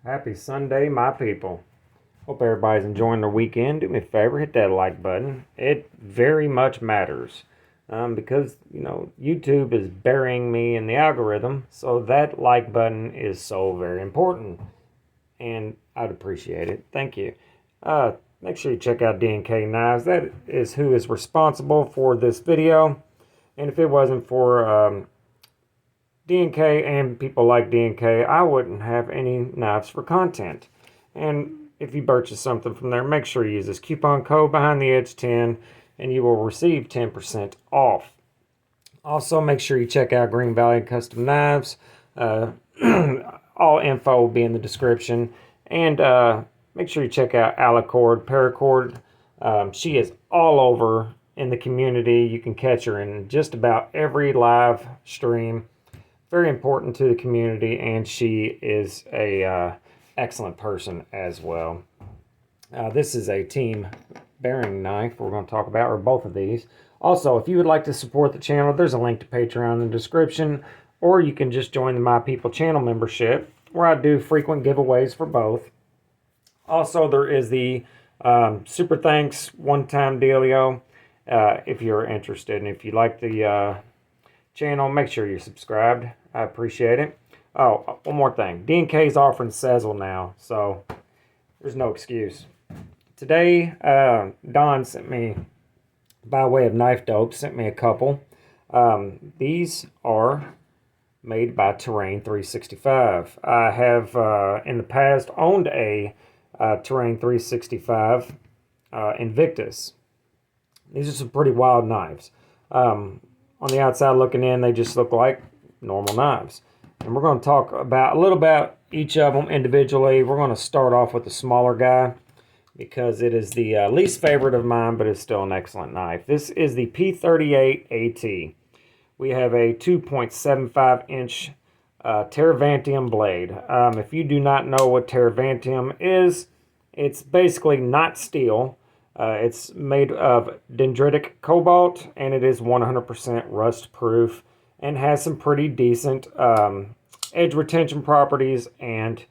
Happy Sunday, my people. Hope everybody's enjoying their weekend. Do me a favor, hit that like button. It very much matters because, YouTube is burying me in the algorithm. So that like button is so very important. And I'd appreciate it. Thank you. Make sure you check out DNK Knives. That is who is responsible for this video. And if it wasn't for DNK and people like DNK, I wouldn't have any knives for content. And if you purchase something from there, make sure you use this coupon code behind the edge 10 and you will receive 10% off. Also, make sure you check out Green Valley Custom Knives. All info will be in the description. And make sure you check out Alicord Paracord. She is all over in the community. You can catch her in just about every live stream. Very important to the community, and she is a excellent person as well. This is a team bearing knife we're going to talk about, or both of these. Also, if you would like to support the channel, there's a link to Patreon in the description, or you can just join the My People channel membership, where I do frequent giveaways for both. Also, there is the Super Thanks one-time dealio, if you're interested, and if you like the channel, make sure you're subscribed. I appreciate it. Oh, one more thing. DNK is offering Sezzle now, so there's no excuse. Today, Don sent me, by way of knife dope, sent me a couple. These are made by Terrain 365. I have, in the past, owned a Terrain 365 Invictus. These are some pretty wild knives. On the outside looking in, they just look like normal knives. And we're going to talk about a little about each of them individually. We're going to start off with the smaller guy because it is the least favorite of mine, but it's still an excellent knife. This is the P38 AT. We have a 2.75 inch Terravantium blade. If you do not know what Terravantium is, it's basically not steel. It's made of dendritic cobalt, and it is 100% rust proof and has some pretty decent edge retention properties and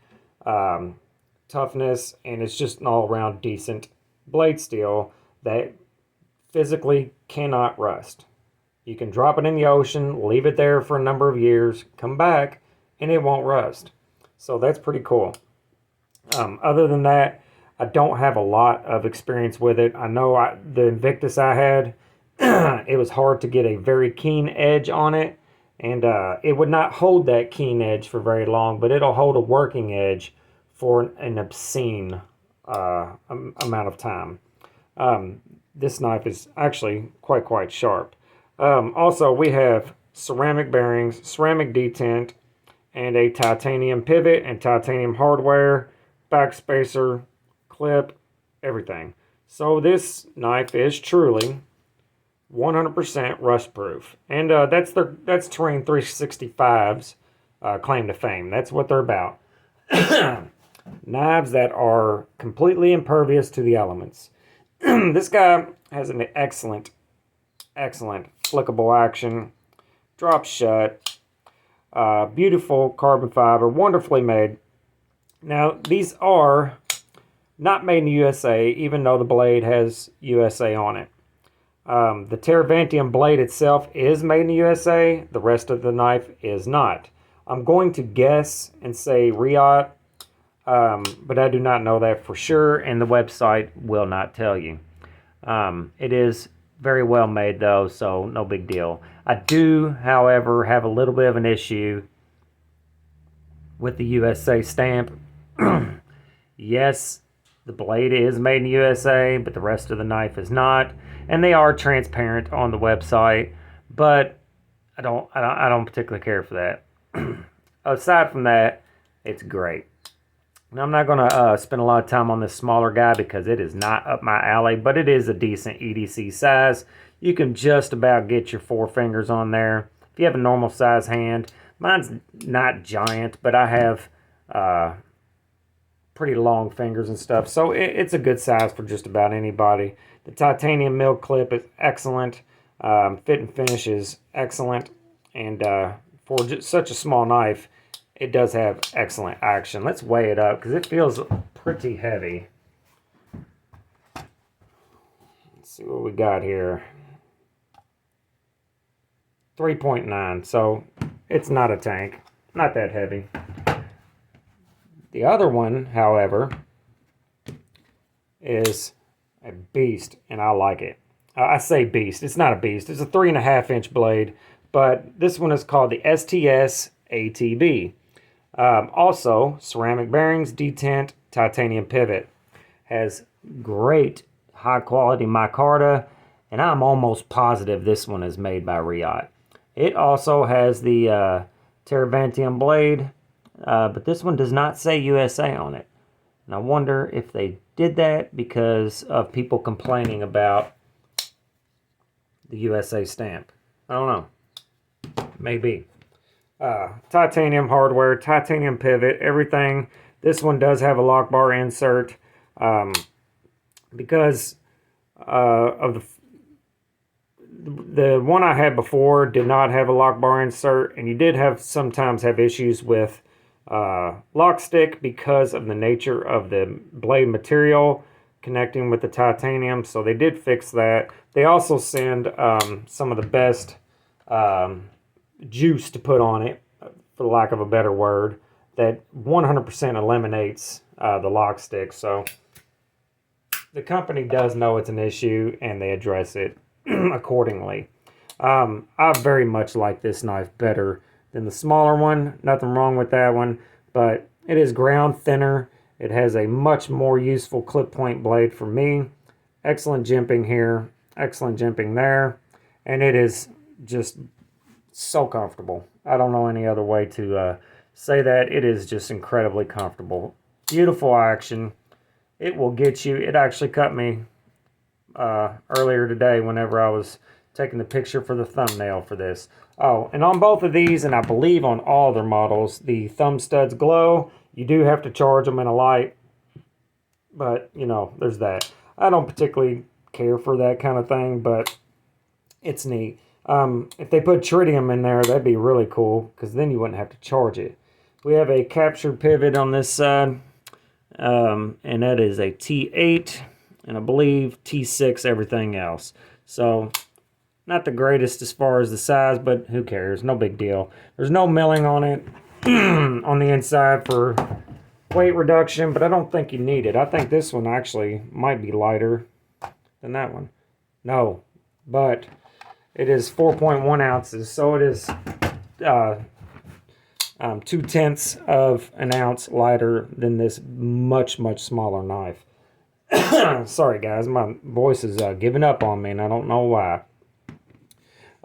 toughness, and it's just an all-around decent blade steel that physically cannot rust. You can drop it in the ocean, leave it there for a number of years, come back, and it won't rust. So that's pretty cool. Other than that, I don't have a lot of experience with it. I know the Invictus I had, it was hard to get a very keen edge on it, and it would not hold that keen edge for very long, but it'll hold a working edge for an obscene amount of time. This knife is actually quite sharp. Also, we have ceramic bearings, ceramic detent, and a titanium pivot and titanium hardware, backspacer, clip, everything. So this knife is truly 100% rust proof, and that's Terrain 365's claim to fame. That's what they're about. Knives that are completely impervious to the elements. This guy has an excellent flickable action, drops shut, beautiful carbon fiber, wonderfully made. Now these are not made in the USA, even though the blade has USA on it. The Terravantium blade itself is made in the USA. The rest of the knife is not. I'm going to guess and say Riyadh, but I do not know that for sure, and the website will not tell you. It is very well made, though, so no big deal. I do, however, have a little bit of an issue with the USA stamp. Yes, the blade is made in the USA, but the rest of the knife is not. And they are transparent on the website, but I don't particularly care for that. Aside from that, it's great. Now, I'm not going to spend a lot of time on this smaller guy because it is not up my alley, but it is a decent EDC size. You can just about get your 4 fingers on there. If you have a normal size hand, mine's not giant, but I have pretty long fingers and stuff, so it's a good size for just about anybody. The titanium mill clip is excellent. Fit and finish is excellent, and for just such a small knife, it does have excellent action. Let's weigh it up because it feels pretty heavy. Let's see what we got here. 3.9, so it's not a tank. Not that heavy. The other one, however, is a beast, and I like it. I say beast. It's not a beast. It's a 3.5-inch blade, but this one is called the STS ATB. Also, ceramic bearings, detent, titanium pivot. Has great high-quality micarta, and I'm almost positive this one is made by Riot. It also has the Terravantium blade, but this one does not say USA on it. And I wonder if they did that because of people complaining about the USA stamp. I don't know. Maybe. Titanium hardware, titanium pivot, everything. This one does have a lock bar insert because of the one I had before did not have a lock bar insert, and you did sometimes have issues with lock stick because of the nature of the blade material connecting with the titanium, so they did fix that. They also send some of the best juice to put on it, for lack of a better word, that 100% eliminates the lock stick. So the company does know it's an issue and they address it accordingly. I very much like this knife better than the smaller one. Nothing wrong with that one, but it is ground thinner. It has a much more useful clip point blade for me. Excellent jimping here, excellent jimping there, and it is just so comfortable. I don't know any other way to say that. It is just incredibly comfortable. Beautiful action. It will get you. It actually cut me earlier today whenever I was taking the picture for the thumbnail for this. Oh, and on both of these, and I believe on all their models, the thumb studs glow. You do have to charge them in a light, but, you know, there's that. I don't particularly care for that kind of thing, but it's neat. If they put tritium in there, that'd be really cool, because then you wouldn't have to charge it. We have a captured pivot on this side, and that is a T8, and I believe T6 everything else. So, not the greatest as far as the size, but who cares? No big deal. There's no milling on it on the inside for weight reduction, but I don't think you need it. I think this one actually might be lighter than that one. No, but it is 4.1 ounces, so it is 0.2 of an ounce lighter than this much, much smaller knife. Sorry, guys, my voice is giving up on me, and I don't know why.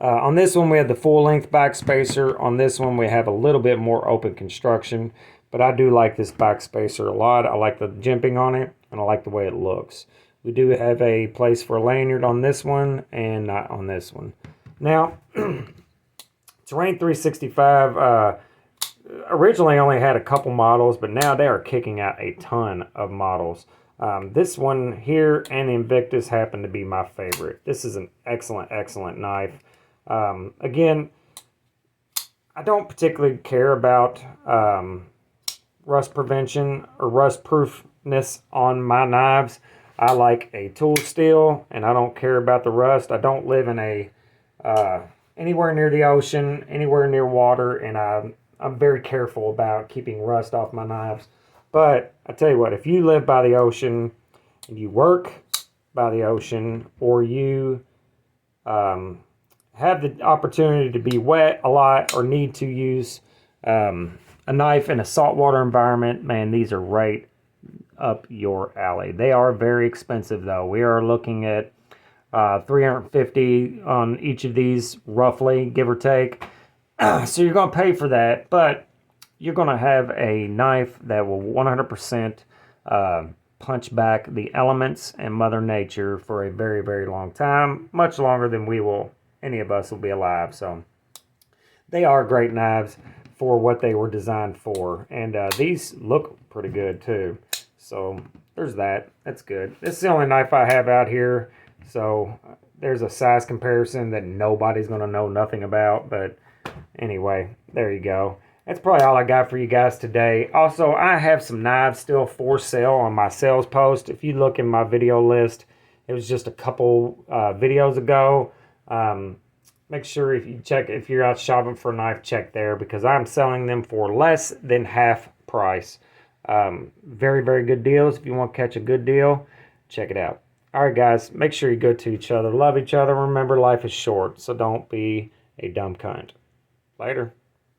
On this one, we have the full-length back spacer. On this one, we have a little bit more open construction, but I do like this back spacer a lot. I like the jimping on it, and I like the way it looks. We do have a place for a lanyard on this one and not on this one. Now, Terrain 365 originally only had a couple models, but now they are kicking out a ton of models. This one here and the Invictus happen to be my favorite. This is an excellent, excellent knife. Again, I don't particularly care about rust prevention or rust proofness on my knives. I like a tool steel, and I don't care about the rust. I don't live in a anywhere near the ocean, anywhere near water, and I'm very careful about keeping rust off my knives. But I tell you what, if you live by the ocean and you work by the ocean, or you have the opportunity to be wet a lot or need to use a knife in a saltwater environment, man, these are right up your alley. They are very expensive, though. We are looking at $350 on each of these, roughly, give or take. So you're going to pay for that, but you're going to have a knife that will 100% punch back the elements and Mother Nature for a very, very long time, much longer than any of us will be alive. So they are great knives for what they were designed for, and these look pretty good too. So there's that. That's good. This is the only knife I have out here, so there's a size comparison that nobody's going to know nothing about, but anyway, there you go. that's probably all I got for you guys today. Also, I have some knives still for sale on my sales post. If you look in my video list, it was just a couple videos ago. Make sure if you're out shopping for a knife, check there because I'm selling them for less than half price. Very, very good deals. If you want to catch a good deal, check it out. All right, guys, make sure you go to each other, love each other. Remember, life is short, so don't be a dumb cunt. Later.